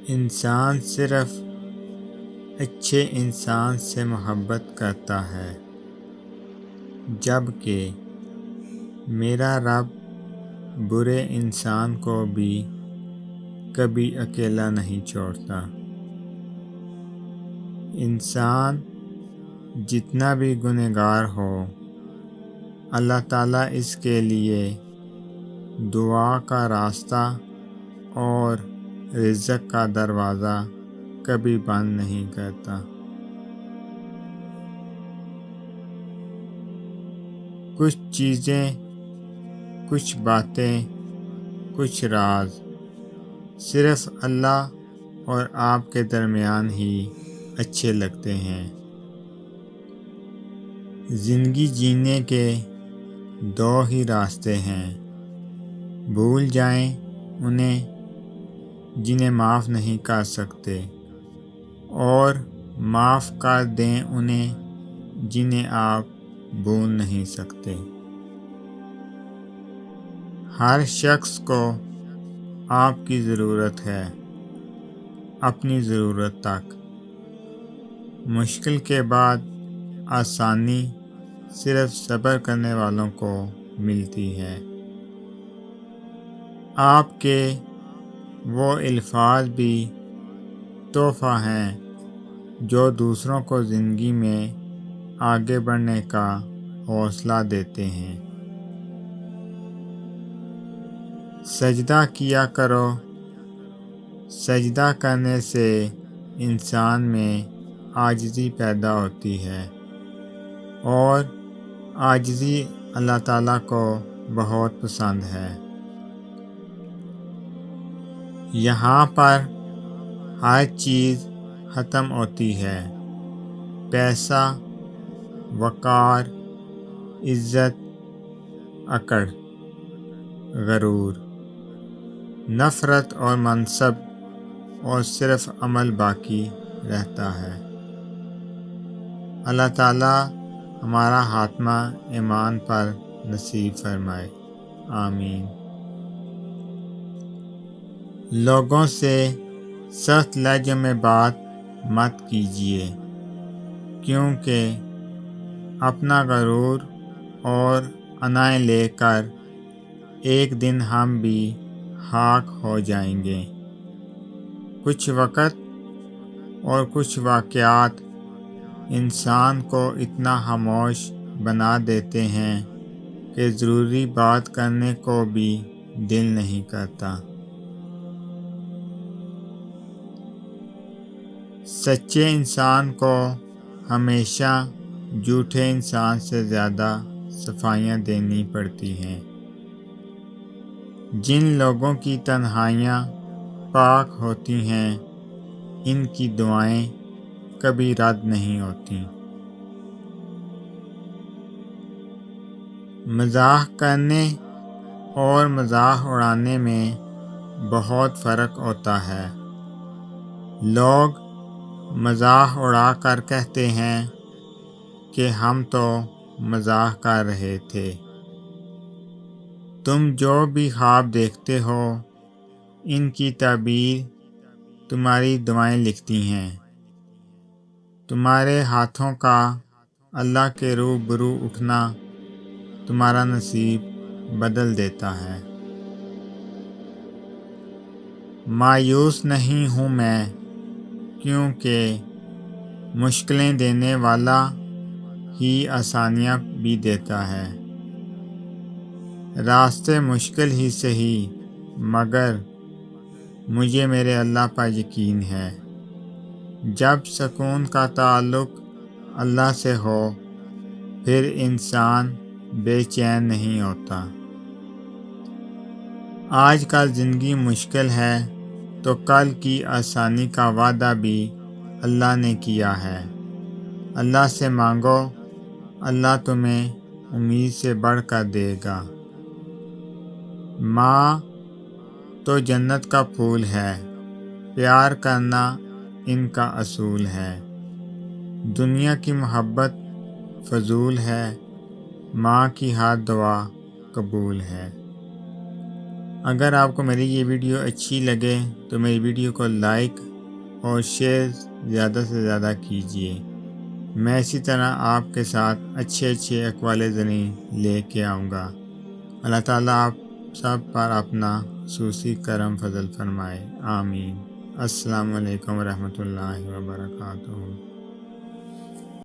انسان صرف اچھے انسان سے محبت کرتا ہے، جبکہ میرا رب برے انسان کو بھی کبھی اکیلا نہیں چھوڑتا۔ انسان جتنا بھی گنہگار ہو، اللہ تعالیٰ اس کے لیے دعا کا راستہ اور رزق کا دروازہ کبھی بند نہیں کرتا۔ کچھ چیزیں، کچھ باتیں، کچھ راز صرف اللہ اور آپ کے درمیان ہی اچھے لگتے ہیں۔ زندگی جینے کے دو ہی راستے ہیں، بھول جائیں انہیں جنہیں معاف نہیں کر سکتے، اور معاف کر دیں انہیں جنہیں آپ بھول نہیں سکتے۔ ہر شخص کو آپ کی ضرورت ہے، اپنی ضرورت تک۔ مشکل کے بعد آسانی صرف صبر کرنے والوں کو ملتی ہے۔ آپ کے وہ الفاظ بھی تحفہ ہیں جو دوسروں کو زندگی میں آگے بڑھنے کا حوصلہ دیتے ہیں۔ سجدہ کیا کرو، سجدہ کرنے سے انسان میں عاجزی پیدا ہوتی ہے، اور عاجزی اللہ تعالیٰ کو بہت پسند ہے۔ یہاں پر ہر چیز ختم ہوتی ہے، پیسہ، وقار، عزت، اکڑ، غرور، نفرت اور منصب، اور صرف عمل باقی رہتا ہے۔ اللہ تعالیٰ ہمارا خاتمہ ایمان پر نصیب فرمائے، آمین۔ لوگوں سے سخت لہجے میں بات مت کیجیے، کیونکہ اپنا غرور اور انائیں لے کر ایک دن ہم بھی خاک ہو جائیں گے۔ کچھ وقت اور کچھ واقعات انسان کو اتنا خاموش بنا دیتے ہیں کہ ضروری بات کرنے کو بھی دل نہیں کرتا۔ سچے انسان کو ہمیشہ جھوٹے انسان سے زیادہ صفائیاں دینی پڑتی ہیں۔ جن لوگوں کی تنہائیاں پاک ہوتی ہیں، ان کی دعائیں کبھی رد نہیں ہوتی۔ مزاح کرنے اور مذاق اڑانے میں بہت فرق ہوتا ہے۔ لوگ مذاق اڑا کر کہتے ہیں کہ ہم تو مزاح کر رہے تھے۔ تم جو بھی خواب دیکھتے ہو، ان کی تعبیر تمہاری دعائیں لکھتی ہیں۔ تمہارے ہاتھوں کا اللہ کے روبرو اٹھنا تمہارا نصیب بدل دیتا ہے۔ مایوس نہیں ہوں میں، کیونکہ مشکلیں دینے والا ہی آسانیاں بھی دیتا ہے۔ راستے مشکل ہی سہی، مگر مجھے میرے اللہ پر یقین ہے۔ جب سکون کا تعلق اللہ سے ہو، پھر انسان بے چین نہیں ہوتا۔ آج کل زندگی مشکل ہے تو کل کی آسانی کا وعدہ بھی اللہ نے کیا ہے۔ اللہ سے مانگو، اللہ تمہیں امید سے بڑھ کر دے گا۔ ماں تو جنت کا پھول ہے، پیار کرنا ان کا اصول ہے۔ دنیا کی محبت فضول ہے، ماں کی ہر دعا قبول ہے۔ اگر آپ کو میری یہ ویڈیو اچھی لگے تو میری ویڈیو کو لائک اور شیئر زیادہ سے زیادہ کیجیے۔ میں اسی طرح آپ کے ساتھ اچھے اقوال زنی لے کے آؤں گا۔ اللہ تعالیٰ آپ سب پر اپنا خصوصی کرم فضل فرمائے، آمین۔ السلام علیکم ورحمۃ اللہ وبرکاتہ۔